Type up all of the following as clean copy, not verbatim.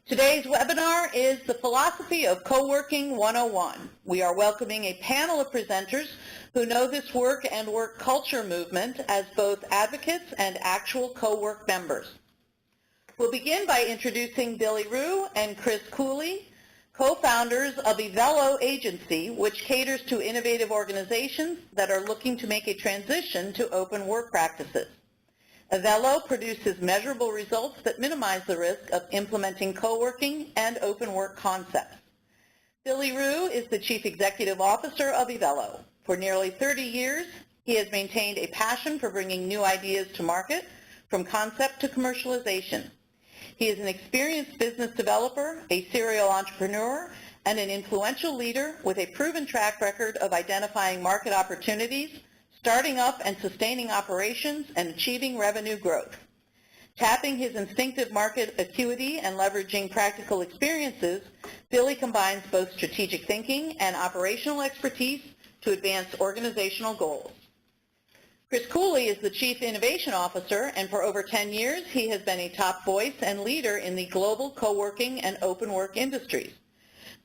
Today's webinar is the Philosophy of Coworking 101. We are welcoming a panel of presenters who know this work and work culture movement as both advocates and actual co-work members. We'll begin by introducing Billy Rue and Chris Cooley, co-founders of Evelo Agency, which caters to innovative organizations that are looking to make a transition to open work practices. Evelo produces measurable results that minimize the risk of implementing co-working and open work concepts. Billy Rue is the Chief Executive Officer of Evelo. For nearly 30 years, he has maintained a passion for bringing new ideas to market, from concept to commercialization. He is an experienced business developer, a serial entrepreneur, and an influential leader with a proven track record of identifying market opportunities, starting up and sustaining operations, and achieving revenue growth. Tapping his instinctive market acuity and leveraging practical experiences, Billy combines both strategic thinking and operational expertise to advance organizational goals. Chris Cooley is the Chief Innovation Officer, and for over 10 years he has been a top voice and leader in the global co-working and open work industries.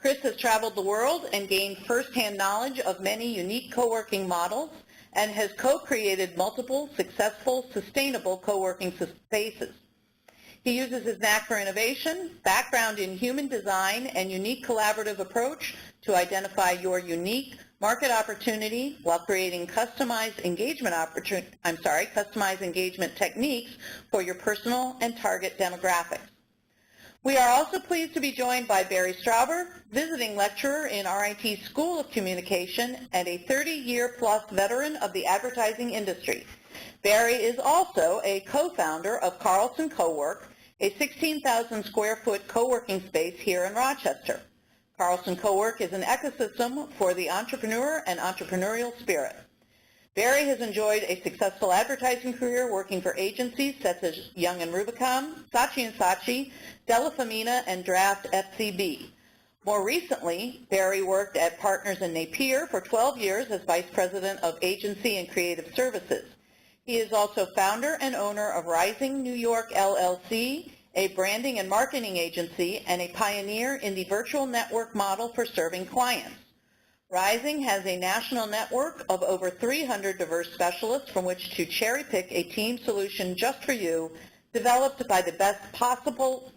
Chris has traveled the world and gained firsthand knowledge of many unique co-working models and has co-created multiple successful, sustainable co-working spaces. He uses his knack for innovation, background in human design, and unique collaborative approach to identify your unique market opportunity while creating customized engagement techniques for your personal and target demographics. We are also pleased to be joined by Barry Strauber, visiting lecturer in RIT School of Communication and a 30-year-plus veteran of the advertising industry. Barry is also a co-founder of Carlson Cowork, a 16,000 square foot co-working space here in Rochester. Carlson Cowork is an ecosystem for the entrepreneur and entrepreneurial spirit. Barry has enjoyed a successful advertising career working for agencies such as Young & Rubicam, Saatchi & Saatchi, Della Femina, and Draft FCB. More recently, Barry worked at Partners in Napier for 12 years as Vice President of Agency and Creative Services. He is also founder and owner of Rising New York LLC, a branding and marketing agency, and a pioneer in the virtual network model for serving clients. Rising has a national network of over 300 diverse specialists from which to cherry-pick a team solution just for you, developed by the best possible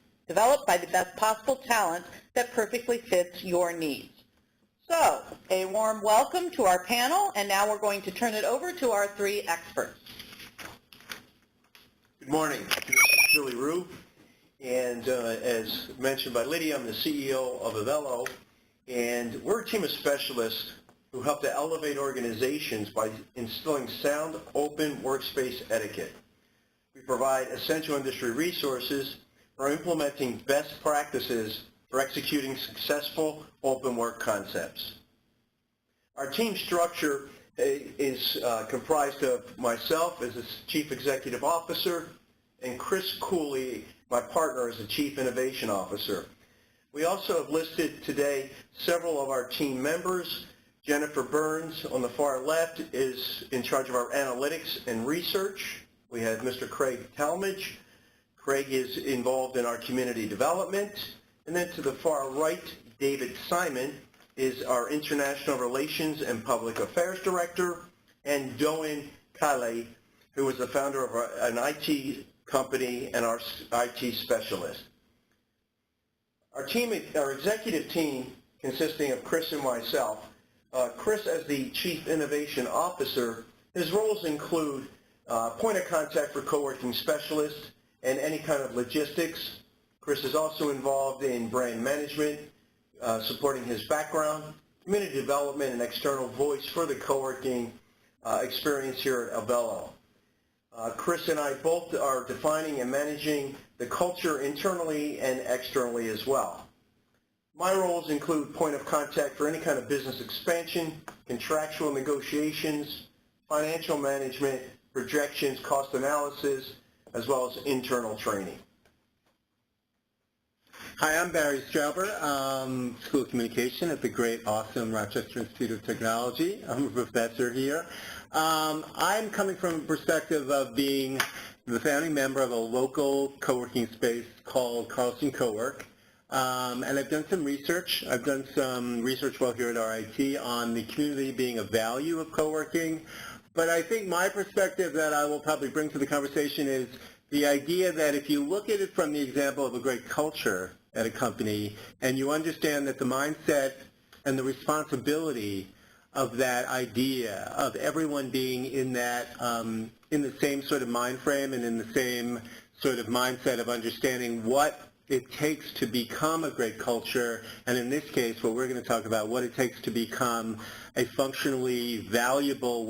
talent that perfectly fits your needs. So, a warm welcome to our panel, and now we're going to turn it over to our three experts. Good morning. This is Billy Rue, and as mentioned by Lydia, I'm the CEO of Evelo, and we're a team of specialists who help to elevate organizations by instilling sound, open workspace etiquette. We provide essential industry resources for implementing best practices for executing successful open work concepts. Our team structure is comprised of myself as the Chief Executive Officer and Chris Cooley, my partner, as the Chief Innovation Officer. We also have listed today several of our team members. Jennifer Burns on the far left is in charge of our analytics and research. We have Mr. Craig Talmadge. Craig is involved in our community development. And then to the far right, David Simon is our International Relations and Public Affairs Director, and Doan Kale, who is the founder of an IT company and our IT specialist. Our executive team, consisting of Chris and myself, Chris as the Chief Innovation Officer, his roles include point of contact for co-working specialists and any kind of logistics. Chris is also involved in brand management, supporting his background, community development, and external voice for the co-working experience here at Evelo. Chris and I both are defining and managing the culture internally and externally as well. My roles include point of contact for any kind of business expansion, contractual negotiations, financial management, projections, cost analysis, as well as internal training. Hi, I'm Barry Strauber, School of Communication at the great, awesome Rochester Institute of Technology. I'm a professor here. I'm coming from a perspective of being the founding member of a local co-working space called Carlson Cowork. and I've done some research. I've done some research while here at RIT on the community being a value of co-working. But I think my perspective that I will probably bring to the conversation is the idea that if you look at it from the example of a great culture at a company and you understand that the mindset and the responsibility of that idea of everyone being in that in the same sort of mind frame and in the same sort of mindset of understanding what it takes to become a great culture, and in this case what we're going to talk about, what it takes to become a functionally valuable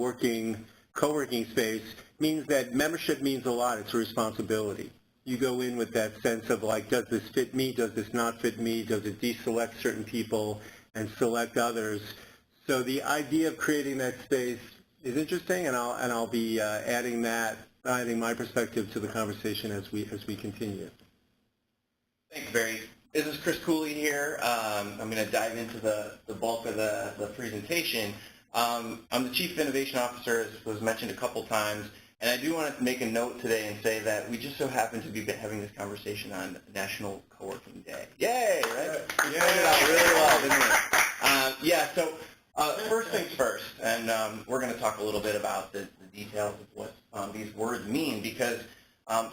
co-working space, means that membership means a lot. It's a responsibility. You go in with that sense of like, does this fit me, does this not fit me, does it deselect certain people and select others? So the idea of creating that space is interesting, and I'll be adding my perspective to the conversation as we continue. Thanks, Barry. This is Chris Cooley here. I'm going to dive into the bulk of the presentation. I'm the Chief Innovation Officer, as was mentioned a couple times, and I do want to make a note today and say that we just so happen to be having this conversation on National Coworking Day. Yay, right? We started out really well, didn't we? So first things first, and we're going to talk a little bit about the details of what these words mean, because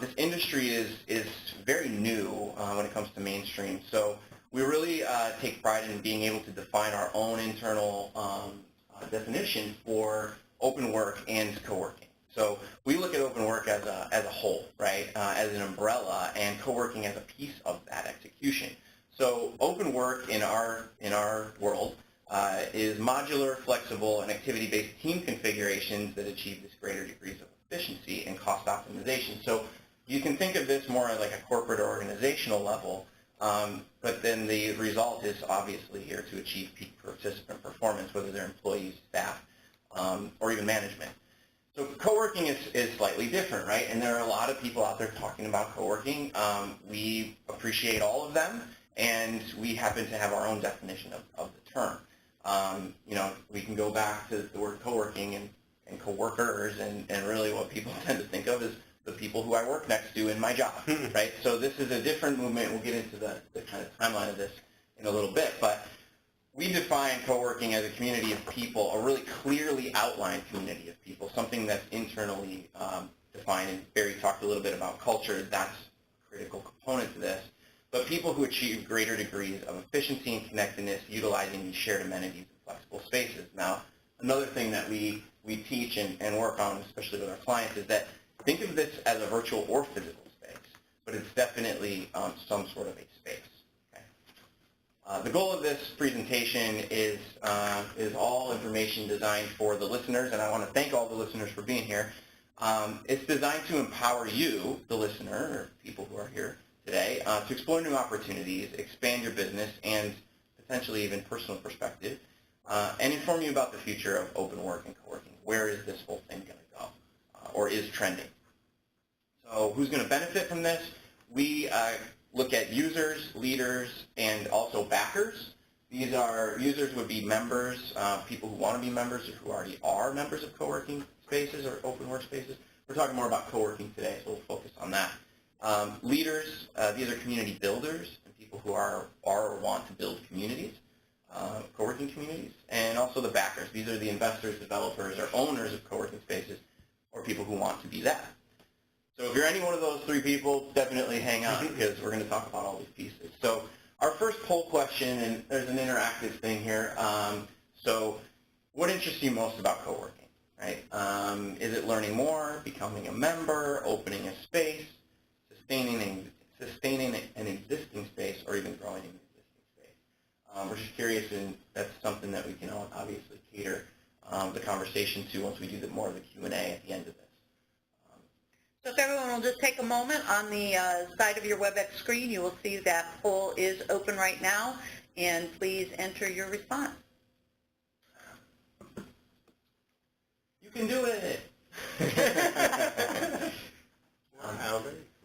this industry is very new when it comes to mainstream. So we really take pride in being able to define our own internal definition for open work and co-working. So we look at open work as a whole, right, as an umbrella, and co-working as a piece of that execution. So open work in our world is modular, flexible, and activity-based team configurations that achieve this greater degrees of efficiency and cost optimization. So you can think of this more like a corporate or organizational level, but then the result is obviously here to achieve peak participant performance, whether they're employees, staff, or even management. So co-working is slightly different, right? And there are a lot of people out there talking about co-working. We appreciate all of them, and we happen to have our own definition of the term. We can go back to the word co-working and co-workers, and really what people tend to think of is the people who I work next to in my job, right? So this is a different movement. We'll get into the kind of timeline of this in a little bit, but we define co-working as a community of people, a really clearly outlined community of people, something that's internally defined, and Barry talked a little bit about culture. That's a critical component to this, but people who achieve greater degrees of efficiency and connectedness utilizing these shared amenities and flexible spaces. Now, another thing that we teach and work on, especially with our clients, is that think of this as a virtual or physical space, but it's definitely some sort of a space. Okay? The goal of this presentation is all information designed for the listeners, and I want to thank all the listeners for being here. It's designed to empower you, the listener, or people who are here today, to explore new opportunities, expand your business, and potentially even personal perspective, and inform you about the future of open work and co-working. Where is this whole thing going to go, or is trending? So who's going to benefit from this? We look at users, leaders, and also backers. These are, users would be members, people who want to be members or who already are members of co-working spaces or open workspaces. We're talking more about co-working today, so we'll focus on that. Leaders, these are community builders and people who are or want to build communities, co-working communities, and also the backers. These are the investors, developers, or owners of co-working spaces, or people who want to be that. So if you're any one of those three people, definitely hang on, because we're going to talk about all these pieces. So our first poll question, and there's an interactive thing here. So what interests you most about co-working, right? Is it learning more, becoming a member, opening a space, sustaining an existing space, or even growing an existing space? We're just curious, and that's something that we can obviously cater the conversation to once we do more of the Q&A at the end of this. So if everyone will just take a moment, on the side of your WebEx screen, you will see that poll is open right now, and please enter your response. You can do it.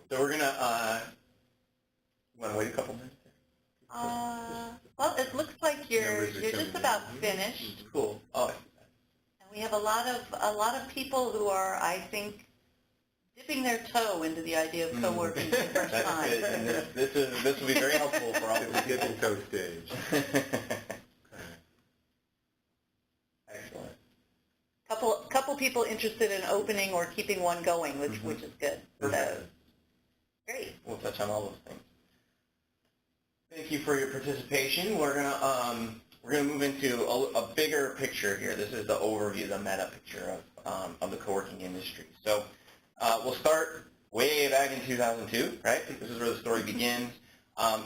So we're going to, you want to wait a couple minutes? Well, it looks like you're just about finished. Cool. Oh, And we have a lot of people who are, I think, dipping their toe into the idea of co-working for the first That's time. it. And this will be very helpful for all It's the a dipping toe stage. Excellent. Couple people interested in opening or keeping one going, which is good. So, great. We'll touch on all those things. Thank you for your participation. We're gonna move into a bigger picture here. This is the overview, the meta picture of the co-working industry. So we'll start way back in 2002, right? This is where the story begins.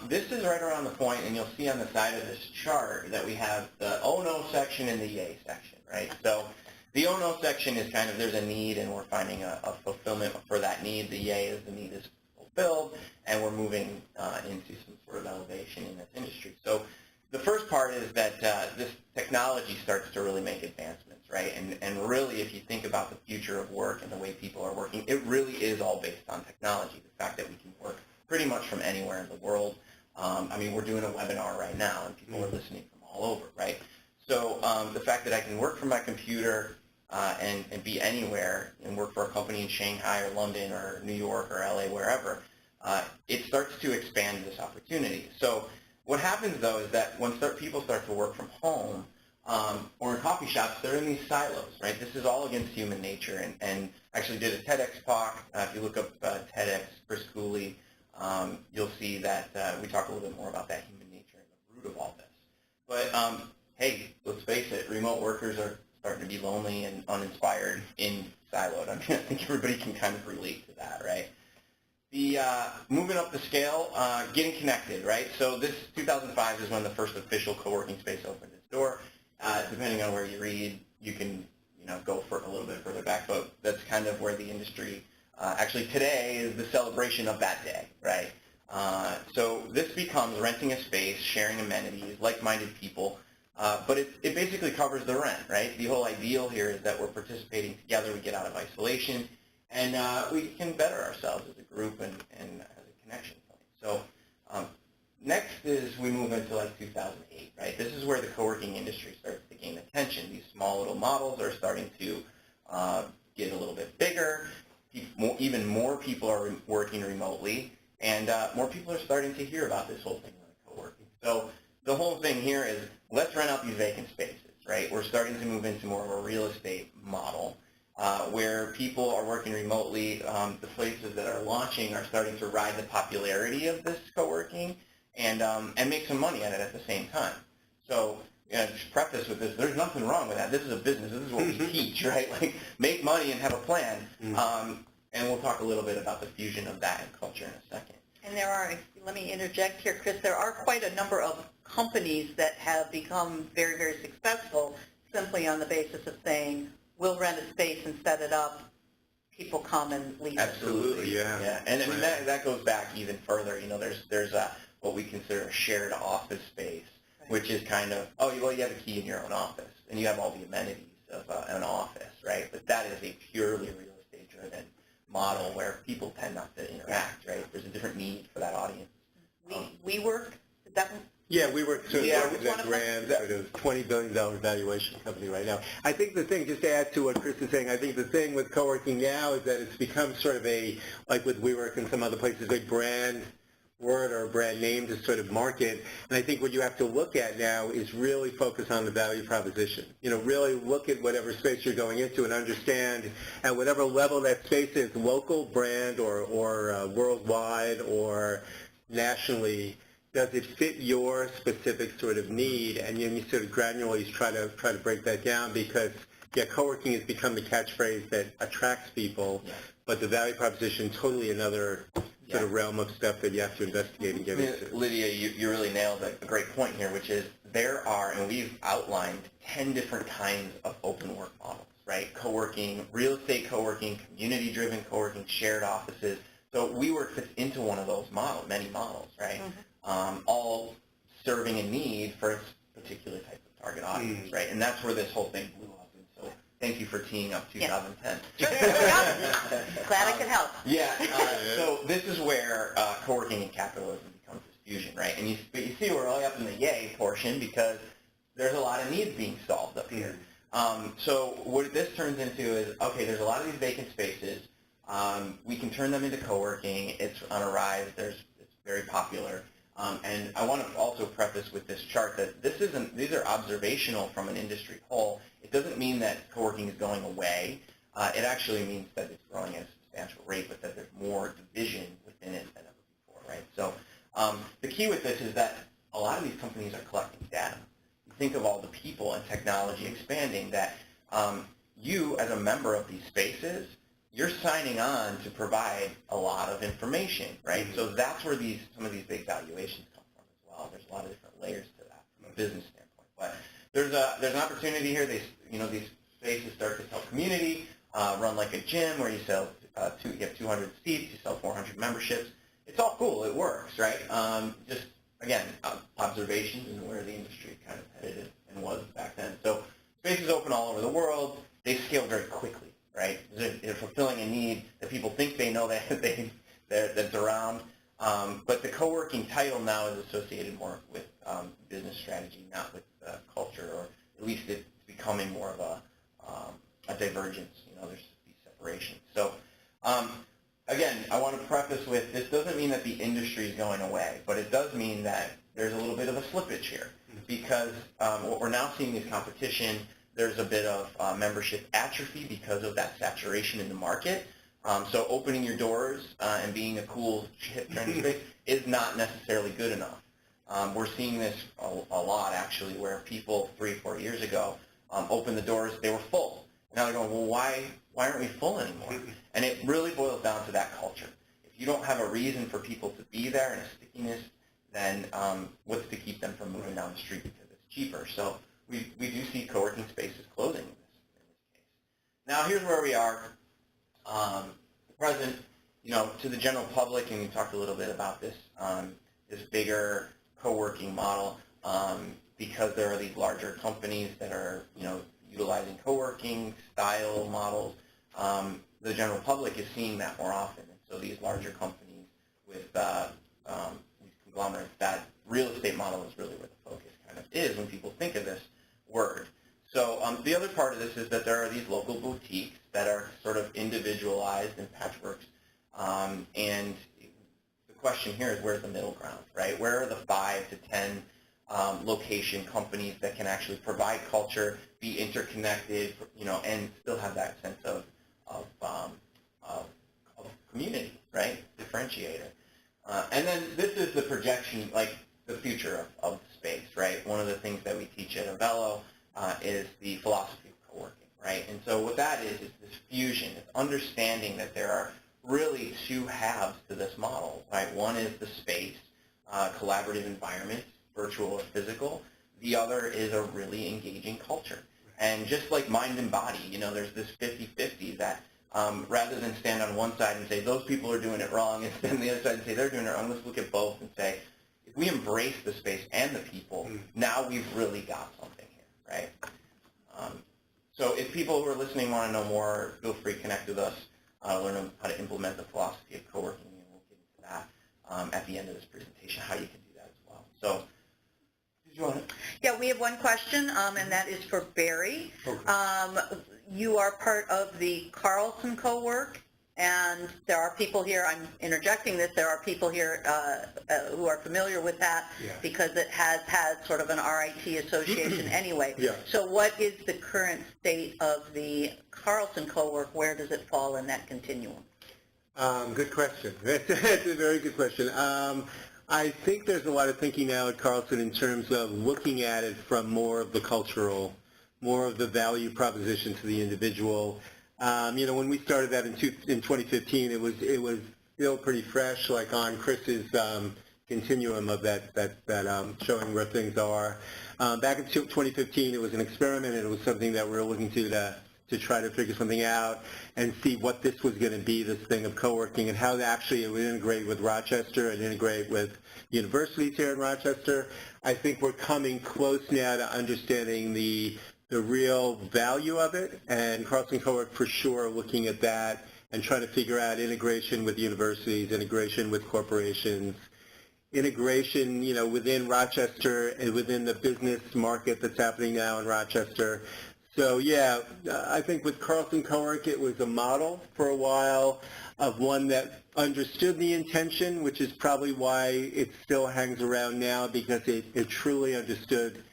This is right around the point, and you'll see on the side of this chart that we have the oh no section and the yay section, right? So the oh no section is kind of there's a need, and we're finding a fulfillment for that need. The yay is the need is fulfilled, and we're moving into some sort of elevation in this industry. So the first part is that this technology starts to really make advancements, right? And really, if you think about the future of work and the way people are working, it really is all based on technology. The fact that we can work pretty much from anywhere in the world. I mean, we're doing a webinar right now, and people are listening from all over, right? So the fact that I can work from my computer and be anywhere and work for a company in Shanghai or London or New York or LA, wherever, it starts to expand this opportunity. So what happens, though, is that when people start to work from home or in coffee shops, they're in these silos, right? This is all against human nature. And actually did a TEDx talk. If you look up TEDx, Chris Cooley, you'll see that we talk a little bit more about that human nature and the root of all this. But, hey, let's face it, remote workers are starting to be lonely and uninspired in siloed. I mean, I think everybody can kind of relate to that, right? The moving up the scale, getting connected, right? So this 2005 is when the first official co-working space opened its door. Depending on where you read, you can go for a little bit further back, but that's kind of where the industry actually today is the celebration of that day, right? So this becomes renting a space, sharing amenities, like-minded people, but it basically covers the rent, right? The whole ideal here is that we're participating together, we get out of isolation, and we can better ourselves as a group and as a connection point. So next is we move into like 2008, right? This is where the co-working industry starts to gain attention. These small little models are starting to get a little bit bigger. Even more people are working remotely, and more people are starting to hear about this whole thing like co-working. So the whole thing here is let's rent out these vacant spaces, right? We're starting to move into more of a real estate model where people are working remotely. The places that are launching are starting to ride the popularity of this co-working and make some money at it at the same time. So just preface with this, there's nothing wrong with that. This is a business. This is what we teach, right? Like make money and have a plan. And we'll talk a little bit about the fusion of that and culture in a second. And there are, let me interject here, Chris, there are quite a number of companies that have become very, very successful simply on the basis of saying, we'll rent a space and set it up, people come and leave. Absolutely, yeah. And I mean, that goes back even further. There's what we consider a shared office space, which is kind of, well, you have a key in your own office, and you have all the amenities of an office, right? But that is a purely real estate-driven model where people tend not to interact, right? There's a different need for that audience. WeWork, is that one? Yeah, we work sort of that grand sort of $20 billion valuation company right now. I think the thing, just to add to what Chris is saying, I think the thing with co-working now is that it's become sort of like with WeWork and some other places, a brand word or a brand name to sort of market. And I think what you have to look at now is really focus on the value proposition. Really look at whatever space you're going into and understand at whatever level that space is, local, brand, or worldwide, or nationally, does it fit your specific sort of need? And then you sort of gradually try to break that down because, co-working has become the catchphrase that attracts people, but the value proposition totally another sort of realm of stuff that you have to investigate and get into. Lydia, you really nailed a great point here, which is there are, and we've outlined 10 different kinds of open work models, right? Co-working, real estate co-working, community-driven co-working, shared offices. So WeWork fits into one of those many models, right? All serving a need for a particular type of target audience, right? And that's where this whole thing blew up. And so thank you for teeing up 2010. Glad I could help. So this is where co-working and capitalism becomes this fusion, right? And you see we're all up in the yay portion because there's a lot of needs being solved up here. So what this turns into is, okay, there's a lot of these vacant spaces. We can turn them into co-working. It's on a rise. It's very popular. And I want to also preface with this chart that these are observational from an industry whole. It doesn't mean that co-working is going away. It actually means that it's growing at a substantial rate, but that there's more division within it than ever before, right? So the key with this is that a lot of these companies are collecting data. You think of all the people and technology expanding that you, as a member of these spaces, you're signing on to provide a lot of information, right? So that's where some of these big valuations come from as well. There's a lot of different layers to that from a business standpoint. But there's an opportunity here. These spaces start to sell community, run like a gym where you sell you have 200 seats, you sell 400 memberships. It's all cool. It works, right? Just again, observations and where the industry kind of headed and was back then. So spaces open all over the world. They scale very quickly. Right? They're fulfilling a need that people think they know that's around. But the co-working title now is associated more with business strategy, not with culture, or at least it's becoming more of a divergence. There's these separations. So again, I want to preface with this doesn't mean that the industry is going away, but it does mean that there's a little bit of a slippage here because what we're now seeing is competition. There's a bit of membership atrophy because of that saturation in the market. So opening your doors and being a cool, hip, trendy space is not necessarily good enough. We're seeing this a lot, actually, where people 3 or 4 years ago opened the doors, they were full. Now they're going, well, why aren't we full anymore? And it really boils down to that culture. If you don't have a reason for people to be there and a stickiness, then what's to keep them from moving down the street because it's cheaper? So we do see co-working spaces closing in this case. Now here's where we are. The present, to the general public, and we talked a little bit about this bigger co-working model, because there are these larger companies that are, utilizing co-working style models. The general public is seeing that more often, and so these larger companies with these conglomerates, that real estate model is really where the focus kind of is when people think of this word. So the other part of this is that there are these local boutiques that are sort of individualized and patchworks, and the question here is where's the middle ground, right? Where are the 5 to 10 location companies that can actually provide culture, be interconnected, and still have that sense of community, right? Differentiator. And then this is the projection, like the future of space, right? One of the things that we teach at Evelo is the philosophy of coworking, right? And so what that is this fusion. It's understanding that there are really 2 halves to this model, right? One is the space, collaborative environment, virtual or physical. The other is a really engaging culture. And just like mind and body, there's this 50-50 that rather than stand on one side and say those people are doing it wrong and stand on the other side and say they're doing it wrong, let's look at both and say if we embrace the space and the people, now we've really got something here, right? So if people who are listening want to know more, feel free to connect with us, learn how to implement the philosophy of coworking, and we'll get into that at the end of this presentation, how you can do that as well. So, did you want to? Yeah, we have one question, and that is for Barry. Okay. You are part of the Carlson Cowork, and there are people here, I'm interjecting this, there are people here who are familiar with that because it has had sort of an RIT association anyway. Yeah. So what is the current state of the Carlson Cowork? Where does it fall in that continuum? Good question. That's a very good question. I think there's a lot of thinking now at Carlson in terms of looking at it from more of the cultural, more of the value proposition to the individual. When we started that in 2015, it was still pretty fresh, like on Chris's continuum of that showing where things are. Back in 2015, it was an experiment, and it was something that we were looking to try to figure something out and see what this was going to be, this thing of co-working, and how actually it would integrate with Rochester and integrate with universities here in Rochester. I think we're coming close now to understanding the real value of it, and Carlson Cowork for sure looking at that and trying to figure out integration with universities, integration with corporations, integration, within Rochester and within the business market that's happening now in Rochester. So yeah, I think with Carlson Cowork, it was a model for a while of one that understood the intention, which is probably why it still hangs around now, because it truly understood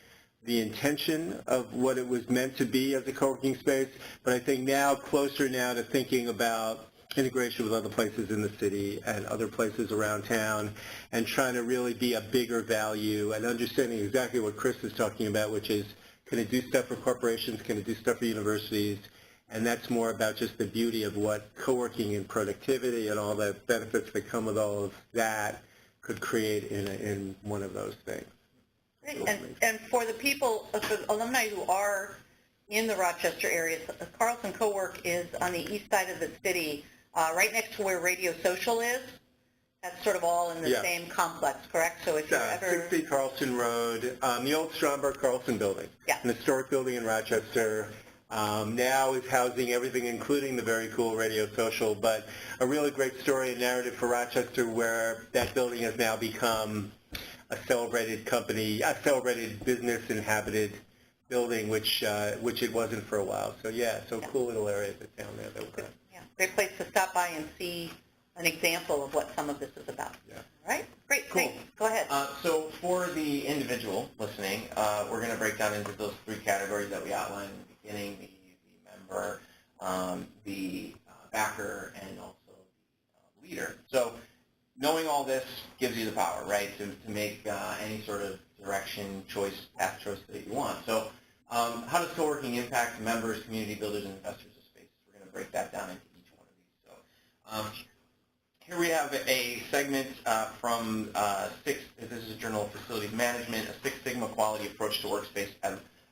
the intention of what it was meant to be as a co-working space. But I think now, closer now to thinking about integration with other places in the city and other places around town, and trying to really be a bigger value and understanding exactly what Chris is talking about, which is, can it do stuff for corporations, can it do stuff for universities? And that's more about just the beauty of what co-working and productivity and all the benefits that come with all of that could create in one of those things. Great. And for the people, for the alumni who are in the Rochester area, Carlson Cowork is on the east side of the city, right next to where Radio Social is. That's sort of all in the same complex, correct? So if you're ever... 60 Carlson Road, the old Stralberg Carlson building, an historic building in Rochester, now is housing everything, including the very cool Radio Social, but a really great story and narrative for Rochester, where that building has now become a celebrated company, a celebrated business inhabited building, which it wasn't for a while. So cool little area of the town there that we're at. Yeah, great place to stop by and see an example of what some of this is about. Yeah. All right, great, Cool. thanks. Go ahead. So for the individual listening, we're going to break down into those three categories that we outlined in the beginning: the member, the backer, and also the leader. So knowing all this gives you the power, right, to make any sort of direction, path choice that you want. So how does co-working impact members, community builders, and investors of spaces? We're going to break that down into each one of these. So here we have a segment from this is a Journal of Facilities Management, a Six Sigma quality approach to workspace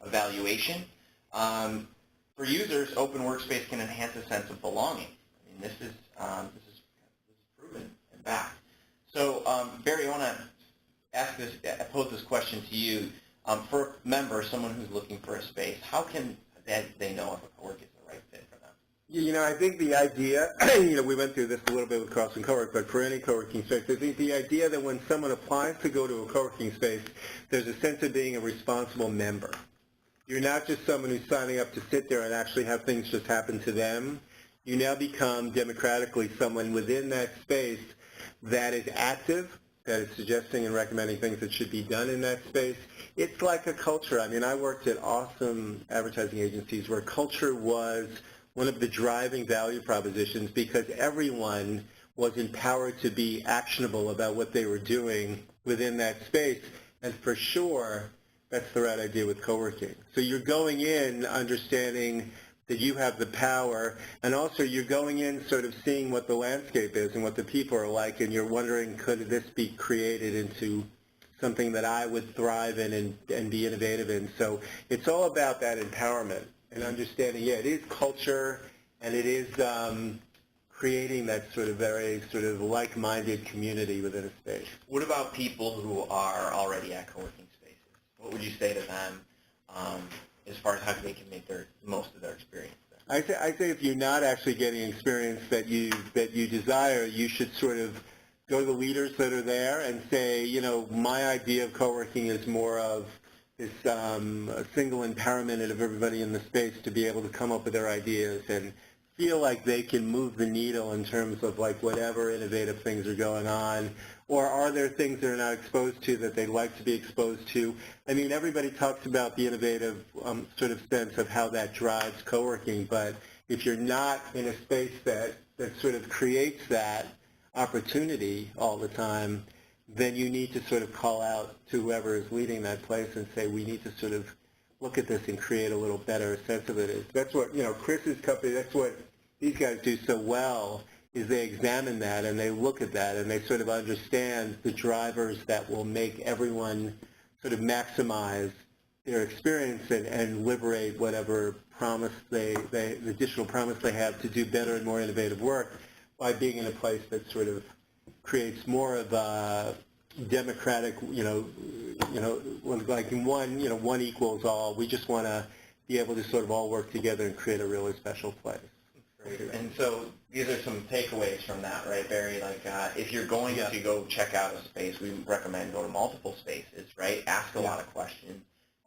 evaluation. For users, open workspace can enhance a sense of belonging. I mean, this is proven and backed. So, Barry, I want to pose this question to you. For a member, someone who's looking for a space, how can they know if a co-work is the right fit for them? I think the idea, we went through this a little bit with Carlson Cowork, but for any co-working space, I think the idea that when someone applies to go to a co-working space, there's a sense of being a responsible member. You're not just someone who's signing up to sit there and actually have things just happen to them. You now become democratically someone within that space that is active, that is suggesting and recommending things that should be done in that space. It's like a culture. I mean, I worked at awesome advertising agencies where culture was one of the driving value propositions, because everyone was empowered to be actionable about what they were doing within that space. And for sure, that's the right idea with co-working. So you're going in understanding that you have the power, and also you're going in sort of seeing what the landscape is and what the people are like, and you're wondering, could this be created into something that I would thrive in and be innovative in? So it's all about that empowerment and understanding, it is culture, and it is creating that sort of very sort of like-minded community within a space. What about people who are already at co-working spaces? What would you say to them as far as how they can make the most of their experience there? I say if you're not actually getting experience that you desire, you should sort of go to the leaders that are there and say, my idea of co-working is more of this single empowerment of everybody in the space to be able to come up with their ideas and feel like they can move the needle in terms of like whatever innovative things are going on, or are there things they're not exposed to that they'd like to be exposed to? I mean, everybody talks about the innovative sort of sense of how that drives co-working, but if you're not in a space that sort of creates that opportunity all the time, then you need to sort of call out to whoever is leading that place and say, we need to sort of look at this and create a little better sense of it. That's what, Chris's company, that's what these guys do so well, is they examine that and they look at that and they sort of understand the drivers that will make everyone sort of maximize their experience and liberate whatever promise the additional promise they have to do better and more innovative work by being in a place that sort of creates more of a democratic, like in one equals all. We just want to be able to sort of all work together and create a really special place. Great. And so these are some takeaways from that, right, Barry? Like if you're going to go check out a space, we recommend go to multiple spaces, right? Ask a lot of questions.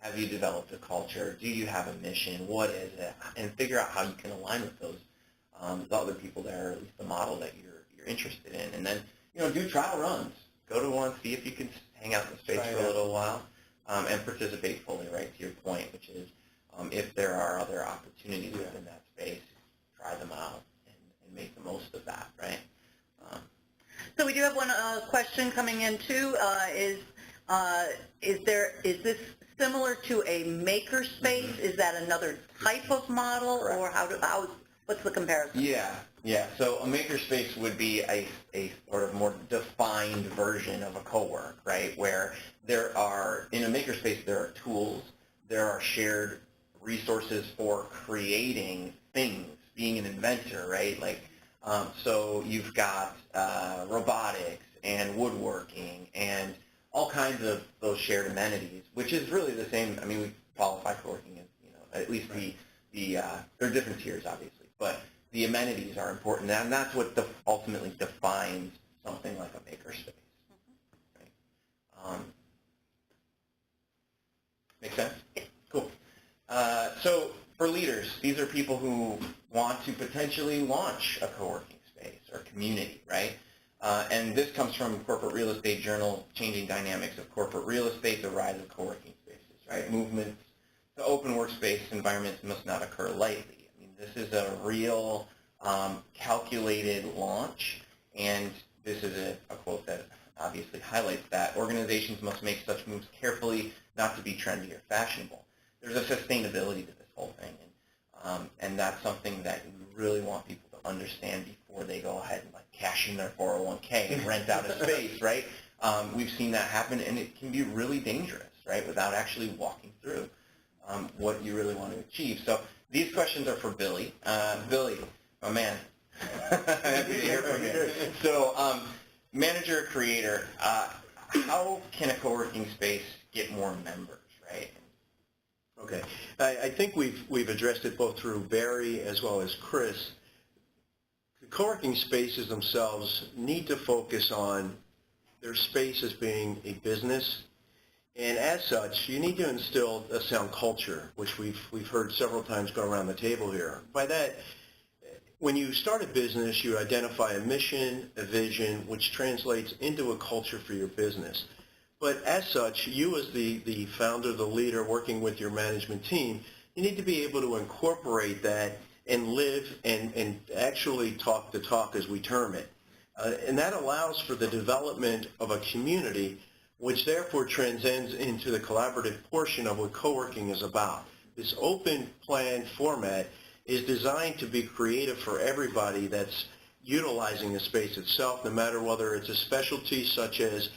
Have you developed a culture? Do you have a mission? What is it? And figure out how you can align with those the other people there, or at least the model that you're interested in. And then, do trial runs. Go to one, see if you can hang out in the space for a little while, and participate fully, right, to your point, which is if there are other opportunities within that space, try them out and make the most of that, right? So we do have one question coming in too. Is this similar to a maker space? Is that another type of model, Correct. or what's the comparison? Yeah. So a makerspace would be a sort of more defined version of a cowork, right? Where in a makerspace, there are tools, there are shared resources for creating things, being an inventor, right? Like, so you've got robotics and woodworking and all kinds of those shared amenities, which is really the same. I mean, we qualify coworking as, at least right. There are different tiers, obviously, but the amenities are important, and that's what ultimately defines something like a makerspace. Right? Make sense? Yeah. Cool. So for leaders, these are people who want to potentially launch a co-working space or community, right? And this comes from Corporate Real Estate Journal, Changing Dynamics of Corporate Real Estate, the Rise of Co-working Spaces, right? Movements to open workspace environments must not occur lightly. I mean, this is a real calculated launch, and this is a quote that obviously highlights that. Organizations must make such moves carefully, not to be trendy or fashionable. There's a sustainability to this whole thing, and that's something that we really want people to understand before they go ahead and cash in their 401k and rent out a space, right? We've seen that happen, and it can be really dangerous, right, without actually walking through what you really want to achieve. So these questions are for Billy. Billy, my man, happy to hear from you. So manager, creator, how can a co-working space get more members, right? Okay. I think we've addressed it both through Barry as well as Chris. The co-working spaces themselves need to focus on their space as being a business, and as such, you need to instill a sound culture, which we've heard several times go around the table here. By that, when you start a business, you identify a mission, a vision, which translates into a culture for your business. But as such, you as the founder, the leader, working with your management team, you need to be able to incorporate that and live and actually talk the talk, as we term it. And that allows for the development of a community, which therefore transcends into the collaborative portion of what co-working is about. This open plan format is designed to be creative for everybody that's utilizing the space itself, no matter whether it's a specialty such as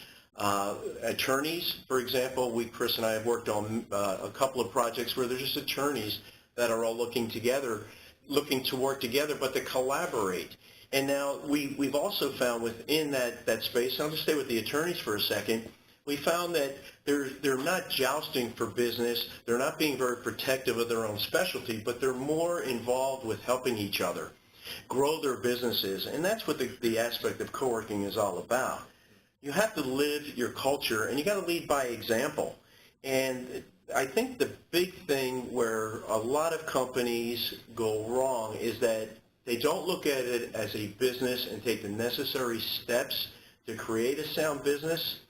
attorneys, for example. Chris and I have worked on a couple of projects where there's just attorneys that are all looking to work together, but to collaborate. And now we've also found within that space, I'll just stay with the attorneys for a second, we found that they're not jousting for business, they're not being very protective of their own specialty, but they're more involved with helping each other grow their businesses. And that's what the aspect of co-working is all about. You have to live your culture, and you got to lead by example. And I think the big thing where a lot of companies go wrong is that they don't look at it as a business and take the necessary steps to create a sound business.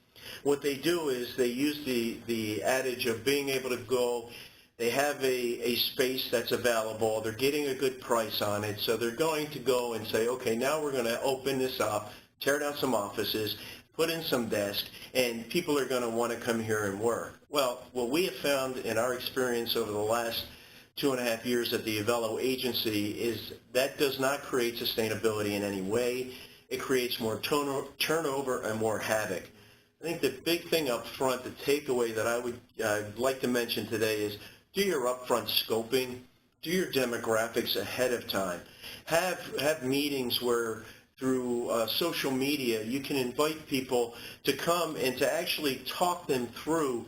What they do is they use the adage of being able to go, they have a space that's available, they're getting a good price on it, so they're going to go and say, okay, now we're going to open this up, tear down some offices, put in some desks, and people are going to want to come here and work. Well, what we have found in our experience over the last 2.5 years at the Evelo Agency is that does not create sustainability in any way. It creates more turnover and more havoc. I think the big thing up front, the takeaway that I would like to mention today is do your upfront scoping, do your demographics ahead of time. Have meetings where through social media you can invite people to come and to actually talk them through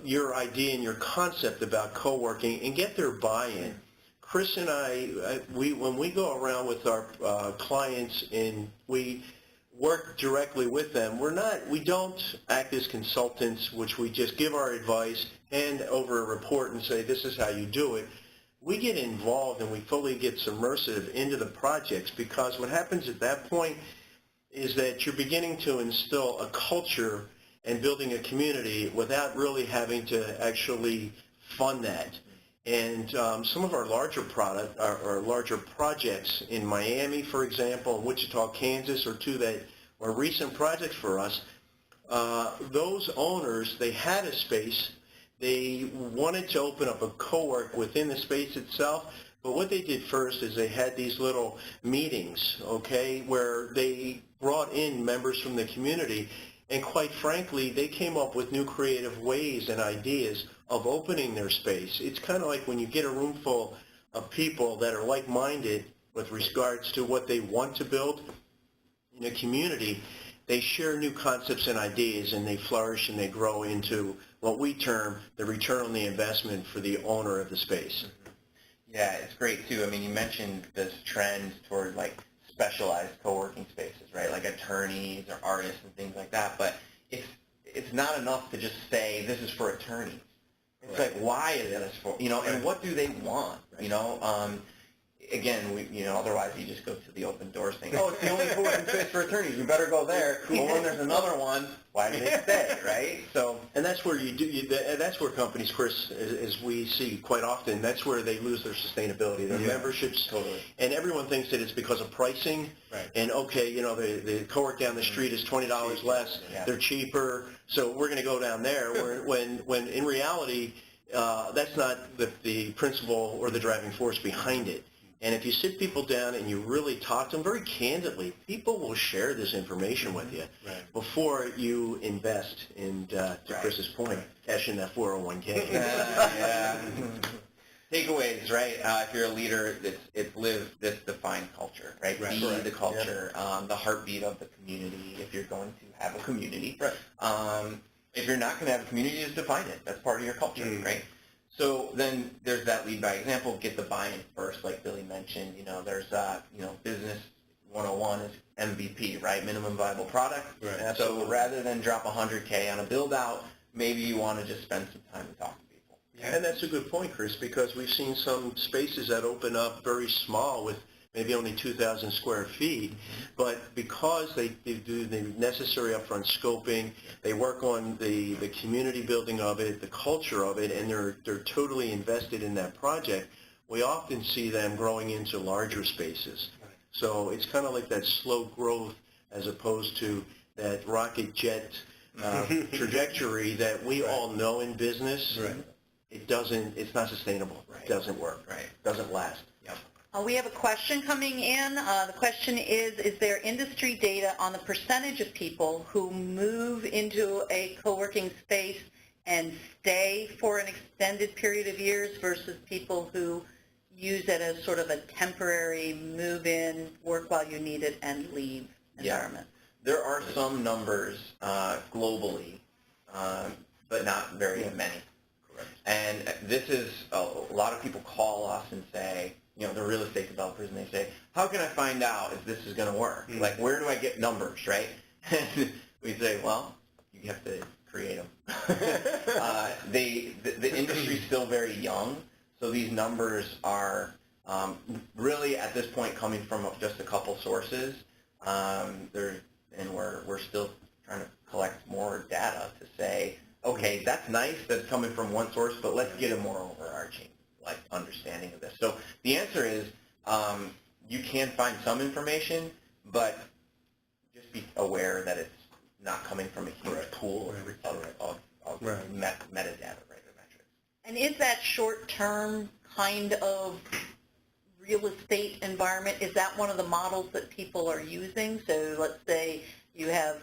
your idea and your concept about co-working and get their buy-in. Chris and I, when we go around with our clients and we work directly with them. We don't act as consultants, which we just give our advice, hand over a report and say, this is how you do it. We get involved and we fully get submersive into the projects, because what happens at that point is that you're beginning to instill a culture and building a community without really having to actually fund that. And some of our larger larger projects in Miami, for example, in Wichita, Kansas, are two that were recent projects for us. Those owners, they had a space. They wanted to open up a co-work within the space itself, but what they did first is they had these little meetings, okay, where they brought in members from the community, and quite frankly, they came up with new creative ways and ideas of opening their space. It's kind of like when you get a room full of people that are like-minded with regards to what they want to build in a community, they share new concepts and ideas, and they flourish and they grow into what we term the return on the investment for the owner of the space. Yeah, it's great too. I mean, you mentioned this trend toward like specialized co-working spaces, right? Like attorneys or artists and things like that. But it's not enough to just say this is for attorneys. It's like, why is this for, and what do they want, Again, otherwise you just go to the open doors thing. Oh, it's the only co-working space for attorneys. You better go there. Well, when there's another one, why do they stay, right? So, and that's where that's where companies, Chris, as we see quite often, that's where they lose their sustainability, their memberships. Totally. And everyone thinks that it's because of pricing. Right. And okay, the co-work down the street is $20 less. Yeah. They're cheaper, so we're going to go down there. when in reality, that's not the principle or the driving force behind it. And if you sit people down and you really talk to them very candidly, people will share this information with you before you invest. And to Chris's point, cash in that 401k. Yeah. Takeaways, right? If you're a leader, it's live this defined culture, right? Be the culture, the heartbeat of the community. If you're going to have a community, if you're not going to have a community, just define it. That's part of your culture, right? So then there's that lead by example, get the buy-in first, like Billy mentioned. There's, business 101 is MVP, right? Minimum viable product. Right. So rather than drop $100K on a build-out, maybe you want to just spend some time and talk to people. Yeah. And that's a good point, Chris, because we've seen some spaces that open up very small with maybe only 2,000 square feet, but because they do the necessary upfront scoping, they work on the community building of it, the culture of it, and they're totally invested in that project, we often see them growing into larger spaces. So it's kind of like that slow growth as opposed to that rocket jet trajectory that we all know in business. It's not sustainable. It doesn't work. It doesn't last. We have a question coming in. The question is there industry data on the percentage of people who move into a co-working space and stay for an extended period of years versus people who use it as sort of a temporary move-in, work while you need it, and leave environment? There are some numbers globally, but not very many. Correct. And this is, a lot of people call us and say, the real estate developers, and they say, how can I find out if this is going to work? Like, where do I get numbers, right? And we say, well, you have to create them. The industry's still very young, so these numbers are really, at this point, coming from just a couple sources. And we're still trying to collect more data to say, okay, that's nice that it's coming from one source, but let's get a more overarching understanding of this. So the answer is you can find some information, but just be aware that it's not coming from a huge pool of metadata, right, or metrics. And is that short-term kind of real estate environment, is that one of the models that people are using? So let's say you have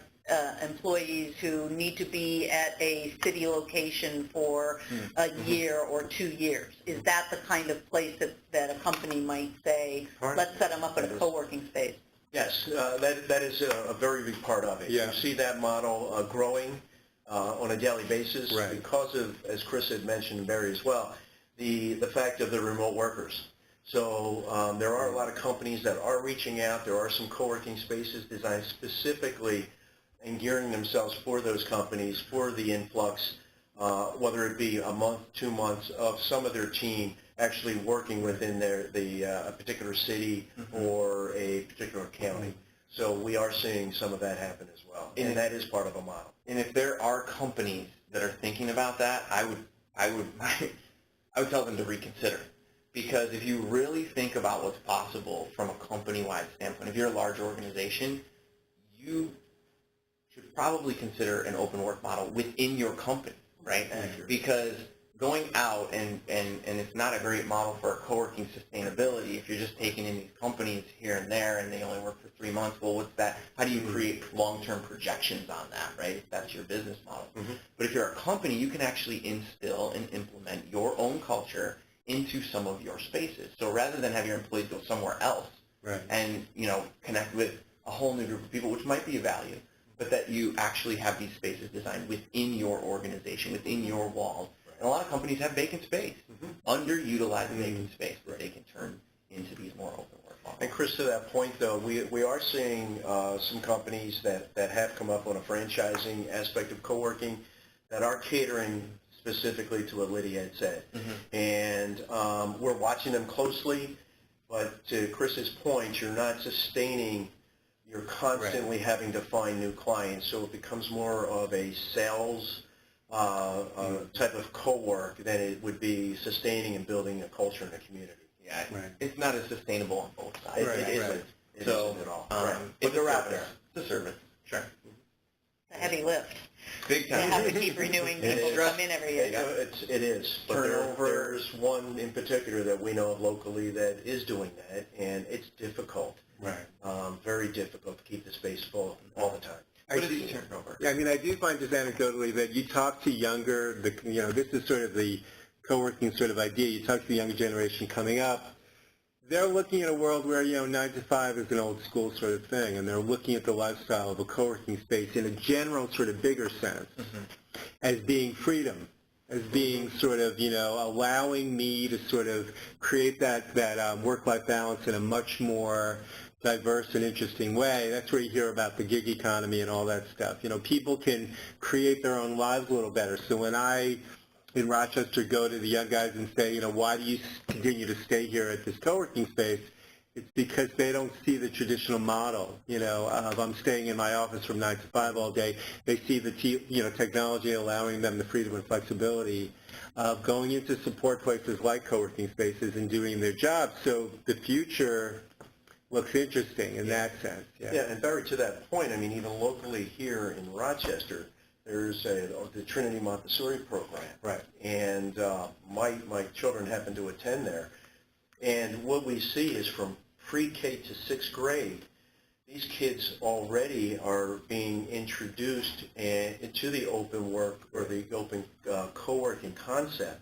employees who need to be at a city location for a year or 2 years. Is that the kind of place that a company might say, let's set them up in a co-working space? Yes, that is a very big part of it. You see that model growing on a daily basis because of, as Chris had mentioned, and Barry as well, the fact of the remote workers. So there are a lot of companies that are reaching out. There are some co-working spaces designed specifically and gearing themselves for those companies, for the influx, whether it be a month, 2 months of some of their team actually working within a particular city or a particular county. So we are seeing some of that happen as well, and that is part of a model. And if there are companies that are thinking about that, I would tell them to reconsider. Because if you really think about what's possible from a company-wide standpoint, if you're a large organization, you should probably consider an open work model within your company, right? Because going out and it's not a great model for co-working sustainability if you're just taking in these companies here and there and they only work for 3 months. Well, what's that? How do you create long-term projections on that, right? If that's your business model. But if you're a company, you can actually instill and implement your own culture into some of your spaces. So rather than have your employees go somewhere else and, connect with a whole new group of people, which might be a value, but that you actually have these spaces designed within your organization, within your walls. And a lot of companies have vacant space, underutilized vacant space that they can turn into these more open work models. And Chris, to that point, though, we are seeing some companies that have come up on a franchising aspect of co-working that are catering specifically to what Lydia had said. And we're watching them closely, but to Chris's point, you're not sustaining. You're constantly having to find new clients, so it becomes more of a sales type of co-work than it would be sustaining and building a culture in a community. Yeah, it's not as sustainable on both sides. It isn't. It isn't at all. But they're out there. It's a service. Sure. It's a heavy lift. Big time. To have to keep renewing people to come in every year. It is. But there's one in particular that we know of locally that is doing that, and it's difficult. Very difficult to keep the space full all the time. But it's turnover. I mean, I do find just anecdotally that you talk to younger, this is sort of the co-working sort of idea. You talk to the younger generation coming up. They're looking at a world where, 9 to 5 is an old school sort of thing, and they're looking at the lifestyle of a co-working space in a general sort of bigger sense as being freedom, as being sort of, allowing me to sort of create that work-life balance in a much more diverse and interesting way. That's where you hear about the gig economy and all that stuff. People can create their own lives a little better. So when I, in Rochester, go to the young guys and say, why do you continue to stay here at this co-working space? It's because they don't see the traditional model, of I'm staying in my office from 9 to 5 all day. They see the, technology allowing them the freedom and flexibility of going into support places like co-working spaces and doing their job. So the future looks interesting in that sense. Yeah, and Barry, to that point, I mean, even locally here in Rochester, there's the Trinity Montessori program. And my children happen to attend there. And what we see is from pre-K to 6th grade, these kids already are being introduced into the open work or the open co-working concept.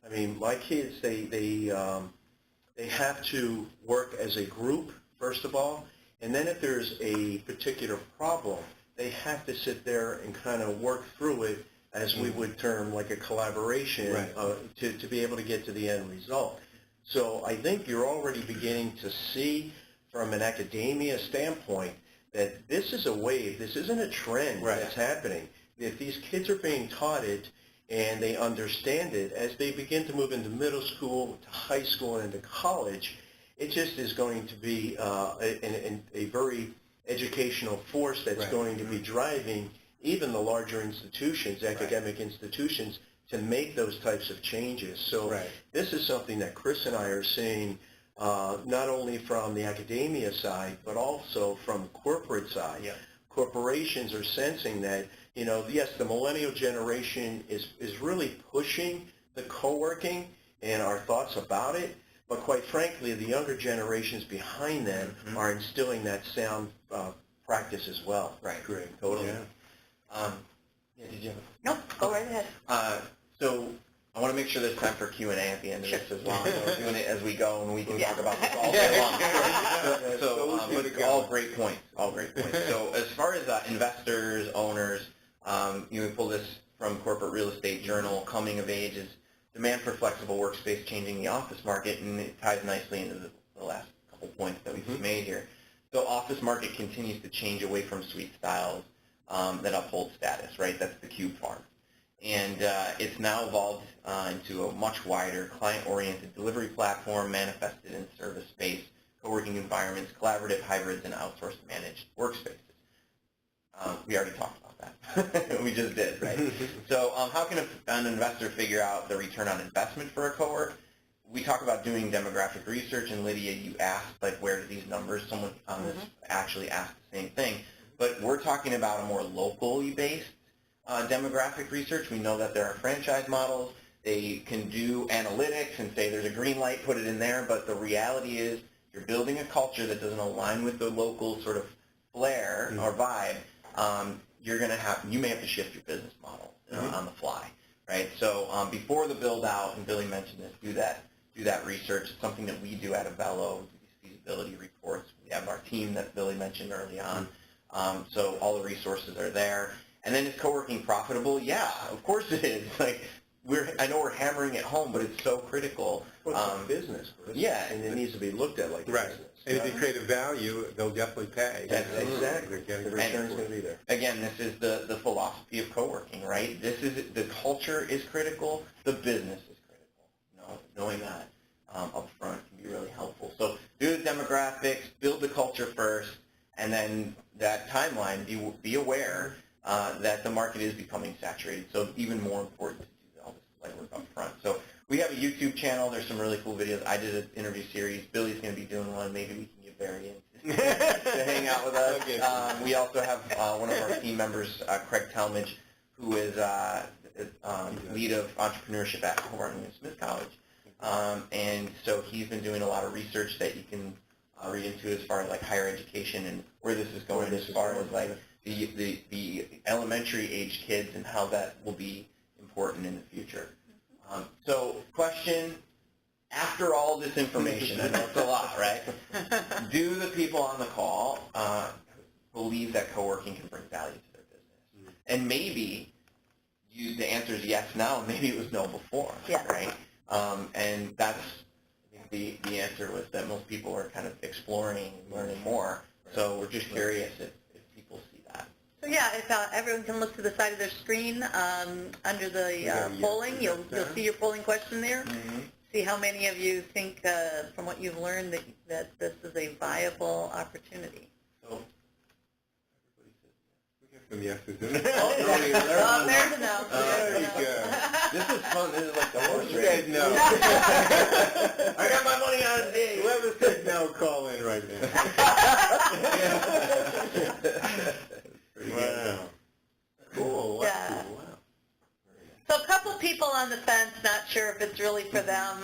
I mean, my kids, they have to work as a group, first of all, and then if there's a particular problem, they have to sit there and kind of work through it as we would term like a collaboration to be able to get to the end result. So I think you're already beginning to see from an academia standpoint that this is a wave. This isn't a trend that's happening. If these kids are being taught it and they understand it, as they begin to move into middle school, to high school, and into college, it just is going to be a very educational force that's going to be driving even the larger institutions, academic institutions, to make those types of changes. So this is something that Chris and I are seeing not only from the academia side, but also from the corporate side. Corporations are sensing that, yes, the millennial generation is really pushing the co-working and our thoughts about it, but quite frankly, the younger generations behind them are instilling that sound practice as well. Great. Totally. Did you have No, go right ahead. So I want to make sure there's time for Q&A at the end of this as well. We're doing it as we go, and we can talk about this all day long. So all great points. So as far as investors, owners, we pull this from Corporate Real Estate Journal, coming of age is demand for flexible workspace changing the office market, and it ties nicely into the last couple points that we've made here. So office market continues to change away from suite styles that uphold status, right? That's the cube farm. And it's now evolved into a much wider client-oriented delivery platform manifested in service-based co-working environments, collaborative hybrids, and outsourced managed workspaces. We already talked about that. We just did, right? So how can an investor figure out the return on investment for a co-work? We talk about doing demographic research, and Lydia, you asked, like, where do these numbers, someone on this actually asked the same thing. But we're talking about a more locally based demographic research. We know that there are franchise models. They can do analytics and say there's a green light, put it in there, but the reality is you're building a culture that doesn't align with the local sort of flair or vibe. You may have to shift your business model on the fly, right? So before the build out, and Billy mentioned this, do that research. It's something that we do at Evelo, these feasibility reports. We have our team that Billy mentioned early on. So all the resources are there. And then is co-working profitable? Yeah, of course it is. Like I know we're hammering it home, but it's so critical. Well, it's a business, Chris. Yeah, and it needs to be looked at like a business. And if you create a value, they'll definitely pay. That's exactly. The return's going to be there. Again, this is the philosophy of co-working, right? This is the culture is critical, the business is critical. Knowing that up front can be really helpful. So do the demographics, build the culture first, and then that timeline. Be aware that the market is becoming saturated. So even more important to do all this legwork up front. So we have a YouTube channel. There's some really cool videos. I did an interview series. Billy's going to be doing one. Maybe we can get Barry in to hang out with us. Okay. We also have one of our team members, Craig Talmadge, who is lead of entrepreneurship at Coworking and Smith College. And so he's been doing a lot of research that you can read into as far as like higher education and where this is going as far as like the elementary age kids and how that will be important in the future. So question, after all this information, I know it's a lot, right? Do the people on the call believe that co-working can bring value to their business? And maybe the answer is yes now, maybe it was no before, right? And that's, I think the answer was that most people are kind of exploring, learning more. So we're just curious if people see that. So yeah, if everyone can look to the side of their screen under the polling, you'll see your polling question there. See how many of you think, from what you've learned, that this is a viable opportunity. So Some yeses. There's a no. There you go. This is fun. This is like the horse You race. said no. I got my money on it. Whoever said no, call in right now. Wow. Cool. Yeah. Wow. So a couple people on the fence, not sure if it's really for them,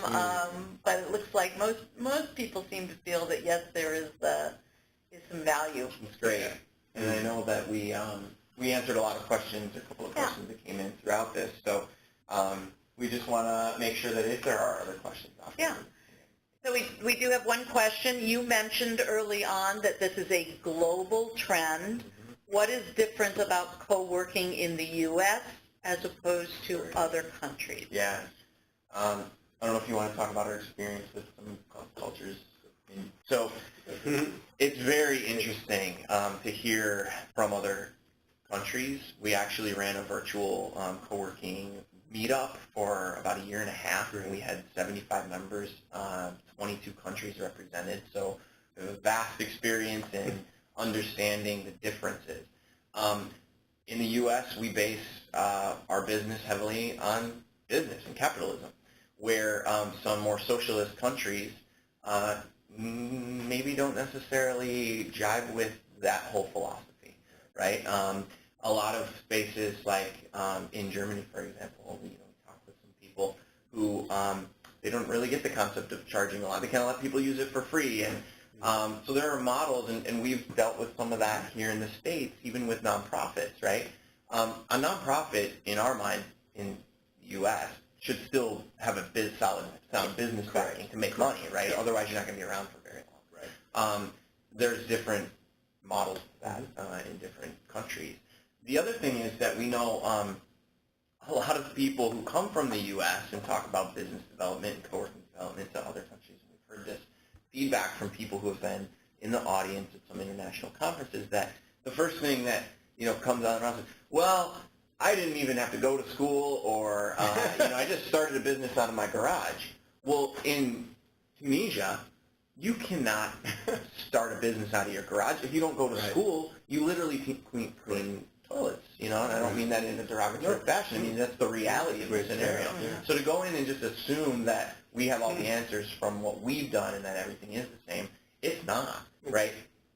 but it looks like most people seem to feel that yes, there is some value. It's great. And I know that we answered a lot of questions, a couple of questions that came in throughout this. So we just want to make sure that if there are other questions out there. Yeah. So we do have one question. You mentioned early on that this is a global trend. What is different about co-working in the U.S. as opposed to other countries? Yeah. I don't know if you want to talk about our experience with some cultures. So it's very interesting to hear from other countries. We actually ran a virtual co-working meetup for about a year and a half, and we had 75 members, 22 countries represented. So it was a vast experience in understanding the differences. In the U.S., we base our business heavily on business and capitalism, where some more socialist countries maybe don't necessarily jive with that whole philosophy, right? A lot of spaces like in Germany, for example, we talk with some people who they don't really get the concept of charging a lot. They kind of let people use it for free, and so there are models, and we've dealt with some of that here in the States, even with nonprofits, right? A nonprofit, in our mind, in the U.S., should still have a sound business backing to make money, right? Otherwise, you're not going to be around for very long. Right. There's different models of that in different countries. The other thing is that we know a lot of people who come from the U.S. and talk about business development and co-working development to other countries, and we've heard this feedback from people who have been in the audience at some international conferences, that the first thing that comes out of their mouth is, well, I didn't even have to go to school, or I just started a business out of my garage. Well, in Tunisia, you cannot start a business out of your garage. If you don't go to school, you literally clean toilets, and I don't mean that in a derogatory fashion. I mean, that's the reality of the scenario. So to go in and just assume that we have all the answers from what we've done and that everything is the same, it's not, right?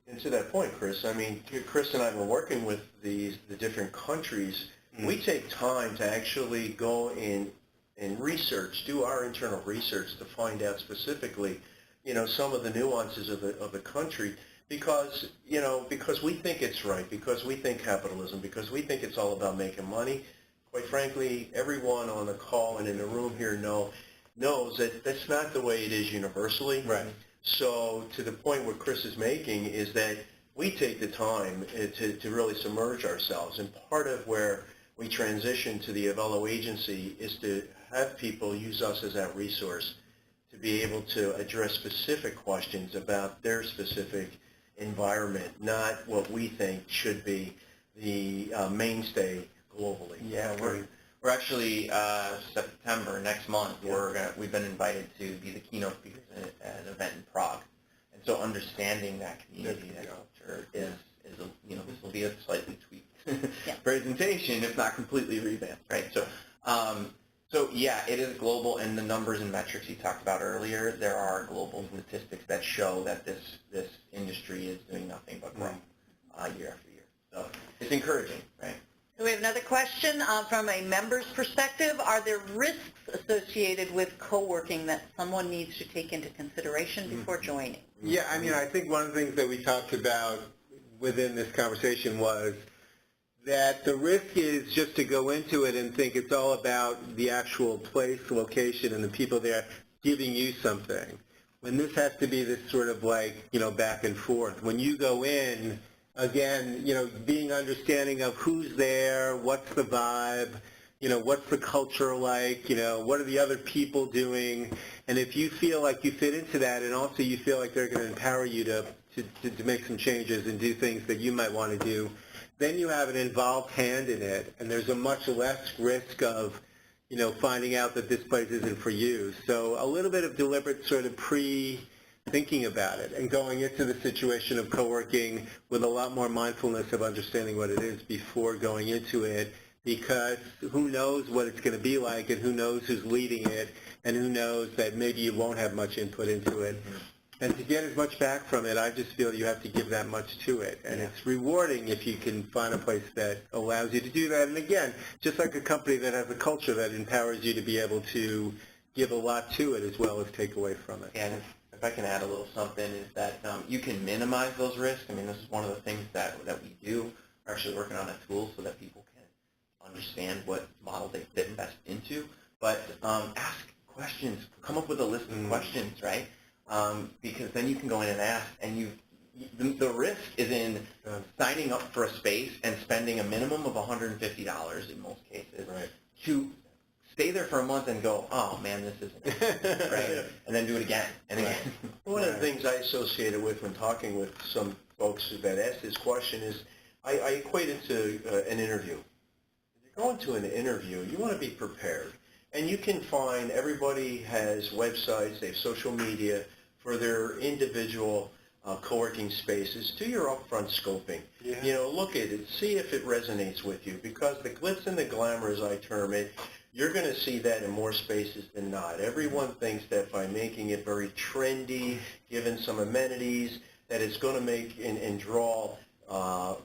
And to that point, Chris, I mean, Chris and I were working with the different countries. We take time to actually go in and research, do our internal research to find out specifically, some of the nuances of the country, because we think it's right, because we think capitalism, because we think it's all about making money. Quite frankly, everyone on the call and in the room here knows that that's not the way it is universally. Right. So to the point what Chris is making is that we take the time to really submerge ourselves, and part of where we transition to the Evelo Agency is to have people use us as that resource to be able to address specific questions about their specific environment, not what we think should be the mainstay globally. Yeah, we're actually September next month. We've been invited to be the keynote speakers at an event in Prague, and so understanding that community, that culture is this will be a slightly tweaked presentation, if not completely revamped, right? So yeah, it is global, and the numbers and metrics you talked about earlier, there are global statistics that show that this industry is doing nothing but grow year after year. So it's encouraging, right? So we have another question from a member's perspective. Are there risks associated with co-working that someone needs to take into consideration before joining? Yeah, I mean, I think one of the things that we talked about within this conversation was that the risk is just to go into it and think it's all about the actual place, location, and the people there giving you something. When this has to be this sort of back and forth. When you go in, again, being understanding of who's there, what's the vibe, what's the culture like, what are the other people doing, and if you feel like you fit into that, and also you feel like they're going to empower you to make some changes and do things that you might want to do, then you have an involved hand in it, and there's a much less risk of, finding out that this place isn't for you. So a little bit of deliberate sort of thinking about it and going into the situation of co-working with a lot more mindfulness of understanding what it is before going into it, because who knows what it's going to be like, and who knows who's leading it, and who knows that maybe you won't have much input into it. And to get as much back from it, I just feel you have to give that much to it. And it's rewarding if you can find a place that allows you to do that. And again, just like a company that has a culture that empowers you to be able to give a lot to it as well as take away from it. And if I can add a little something, is that you can minimize those risks. I mean, this is one of the things that we do. We're actually working on a tool so that people can understand what model they fit best into. But ask questions. Come up with a list of questions, right? Because then you can go in and ask, and the risk is in signing up for a space and spending a minimum of $150 in most cases to stay there for a month and go, oh man, this isn't it, right? And then do it again and again. One of the things I associated with when talking with some folks that asked this question is I equate it to an interview. If you're going to an interview, you want to be prepared. And you can find everybody has websites, they have social media for their individual co-working spaces. Do your upfront scoping. Look at it, see if it resonates with you, because the glitz and the glamour, as I term it, you're going to see that in more spaces than not. Everyone thinks that by making it very trendy, given some amenities, that it's going to make and draw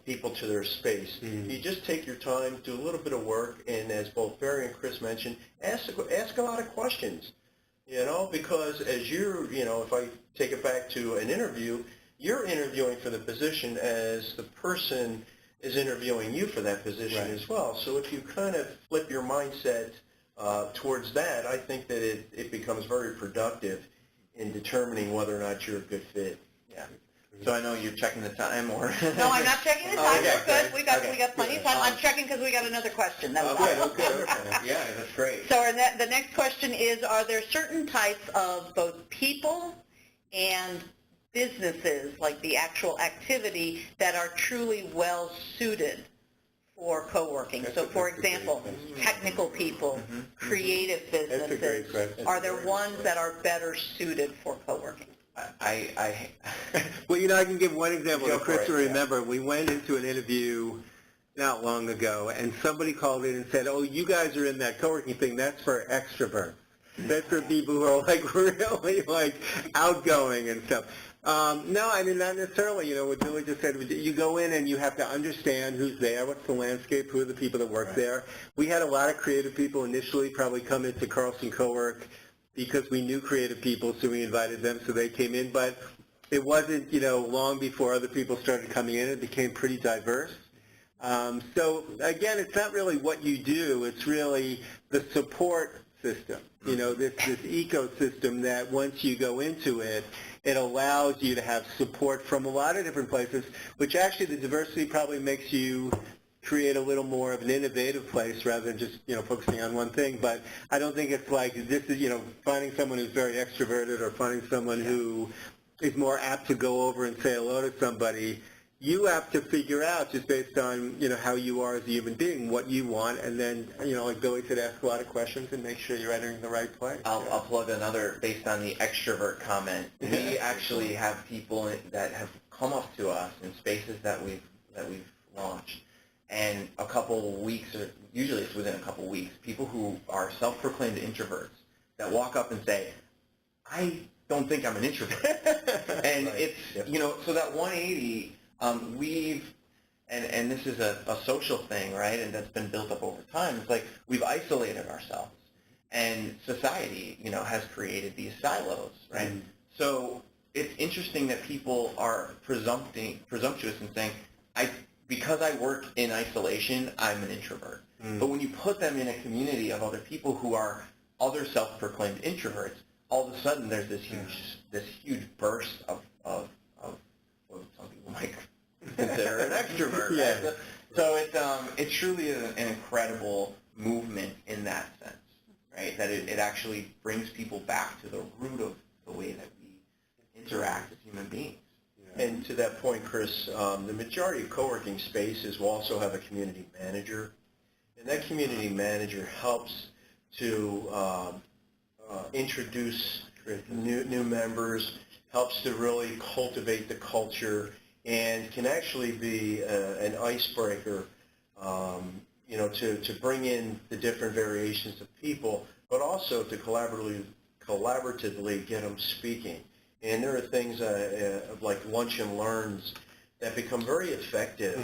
people to their space. You just take your time, do a little bit of work, and as both Barry and Chris mentioned, ask a lot of questions. Because as if I take it back to an interview, you're interviewing for the position as the person is interviewing you for that position as well. So if you kind of flip your mindset towards that, I think that it becomes very productive in determining whether or not you're a good fit. Yeah. So I know you're checking the time, or No, I'm not checking the time. Okay, We're good. We got plenty of time. I'm Um, checking because we got another question. That was all. okay. Yeah, that's great. So the next question is, are there certain types of both people and businesses, like the actual activity, that are truly well suited for co-working? So for example, technical people, creative That's a great businesses, question. are there ones that are better suited for co-working? Well, I can give one example Go that Chris for will it, remember. We went into an interview not long ago, and somebody called in and said, "Oh, you guys are in that co-working thing. That's for extroverts. That's for people who are like really like outgoing and stuff." No, I mean, not necessarily. What Julie just said, you go in and you have to understand who's there, what's the landscape, who are the people that work there. We had a lot of creative people initially probably come into Carlson Cowork because we knew creative people, so we invited them, so they came in. But it wasn't, long before other people started coming in. It became pretty diverse. So again, it's not really what you do. It's really the support system. This ecosystem that once you go into it, it allows you to have support from a lot of different places, which actually the diversity probably makes you create a little more of an innovative place rather than just, focusing on one thing. But I don't think it's like this is, finding someone who's very extroverted or finding someone who is more apt to go over and say hello to somebody. You have to figure out, just based on, how you are as a human being, what you want, and then, like Billy said, ask a lot of questions and make sure you're entering the right place. I'll plug another based on the extrovert comment. We actually have people that have come up to us in spaces that we've launched, and a couple weeks, or usually it's within a couple weeks, people who are self-proclaimed introverts that walk up and say, "I don't think I'm an introvert," and it's so that 180. And this is a social thing, right? And that's been built up over time. It's like we've isolated ourselves, and society, has created these silos, right? Mm-hmm. So it's interesting that people are presumptuous and saying, because I work in isolation, I'm an introvert. Mm. But when you put them in a community of other people who are other self-proclaimed introverts, all of a sudden there's this huge burst of what some people might consider an extrovert. Yeah. Right? So it's truly an incredible movement in that sense, right? That it actually brings people back to the root of the way that we interact as human beings. And to that point, Chris, the majority of co-working spaces will also have a community manager, and that community manager helps to introduce new members, helps to really cultivate the culture, and can actually be an icebreaker, to bring in the different variations of people, but also to collaboratively get them speaking. And there are things like lunch and learns that become very effective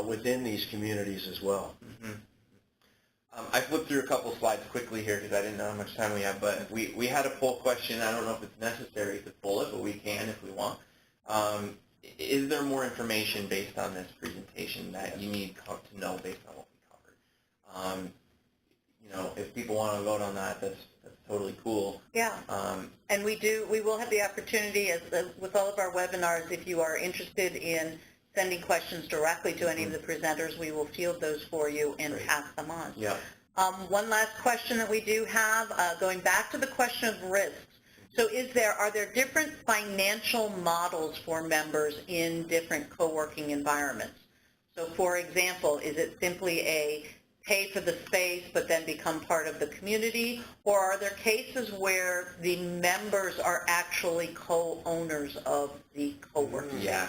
within these communities as well. Mm-hmm. I flipped through a couple slides quickly here because I didn't know how much time we have, but we had a poll question. I don't know if it's necessary to pull it, but we can if we want. Is there more information based on this presentation that you need to know based on what we covered? If people want to vote on that, that's totally cool. Yeah. And we will have the opportunity, with all of our webinars, if you are interested in sending questions directly to any of the presenters, we will field those for you and pass them on. Yeah. One last question that we do have, going back to the question of risks. So are there different financial models for members in different co-working environments? So for example, is it simply a pay for the space but then become part of the community, or are there cases where the members are actually co-owners of the co-working? Yeah.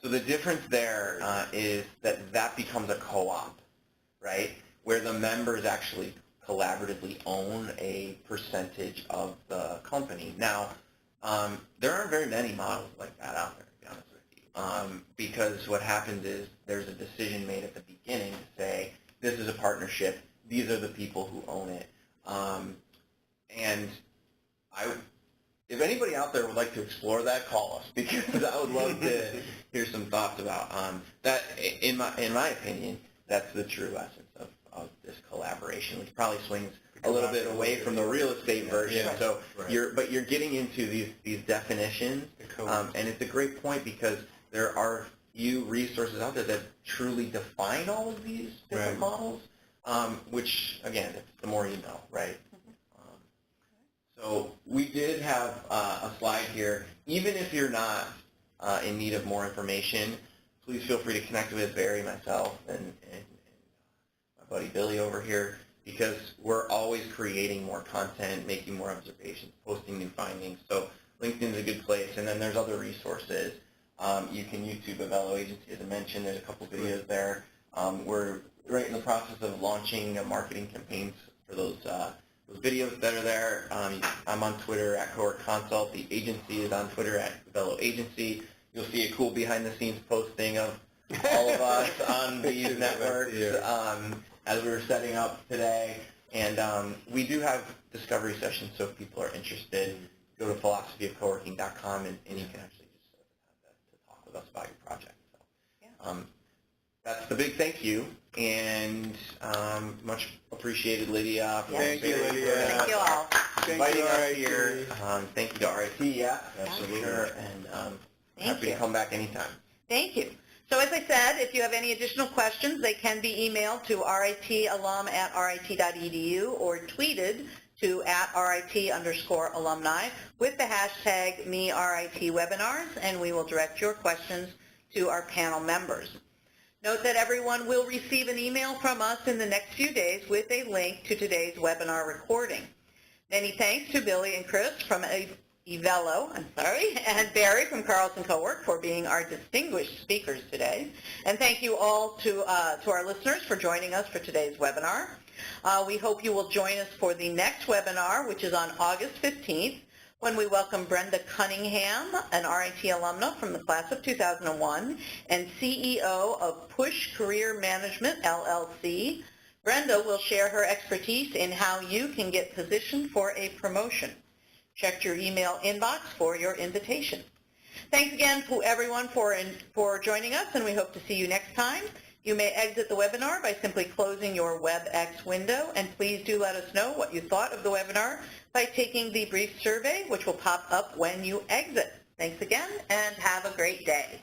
So the difference there is that becomes a co-op, right, where the members actually collaboratively own a percentage of the company. Now, there aren't very many models like that out there, to be honest with you, because what happens is there's a decision made at the beginning to say, this is a partnership, these are the people who own it. And if anybody out there would like to explore that, call us, because I would love to hear some thoughts about that. In my opinion, that's the true essence of this collaboration, which probably swings a little bit away from the real estate version. Yeah. So Right. you're getting into these definitions, and it's a great point because there are few resources out there that truly define all of these different Right. models. Which again, it's the more you know, right? So we did have a slide here. Even if you're not in need of more information, please feel free to connect with Barry, myself, and my buddy Billy over here, because we're always creating more content, making more observations, posting new findings. So LinkedIn is a good place, and then there's other resources. You can YouTube Evelo Agency, as I mentioned. There's a couple videos there. We're right in the process of launching marketing campaigns for those videos that are there. I'm on Twitter at Cowork Consult. The agency is on Twitter at Evelo Agency. You'll see a cool behind-the-scenes posting of all of us on these networks as we were setting up today. And we do have discovery sessions, so if people are interested, go to philosophyofcoworking.com and you can actually just talk with us about your project. So, that's the big thank you, and much appreciated, Lydia. Thank you, Lydia. Thank you all. Inviting us here. Thank you to RIT, yeah, Absolutely. sure, and happy to come back anytime. Thank you. So as I said, if you have any additional questions, they can be emailed to ritalum@rit.edu or tweeted to @RIT_alumni with the hashtag #MeRITWebinars, and we will direct your questions to our panel members. Note that everyone will receive an email from us in the next few days with a link to today's webinar recording. Many thanks to Billy and Chris from Evelo, and Barry from Carlson Cowork for being our distinguished speakers today. And thank you all to our listeners for joining us for today's webinar. We hope you will join us for the next webinar, which is on August 15th, when we welcome Brenda Cunningham, an RIT alumna from the class of 2001 and CEO of Push Career Management, LLC. Brenda will share her expertise in how you can get positioned for a promotion. Check your email inbox for your invitation. Thanks again to everyone for joining us, and we hope to see you next time. You may exit the webinar by simply closing your WebEx window, and please do let us know what you thought of the webinar by taking the brief survey, which will pop up when you exit. Thanks again, and have a great day.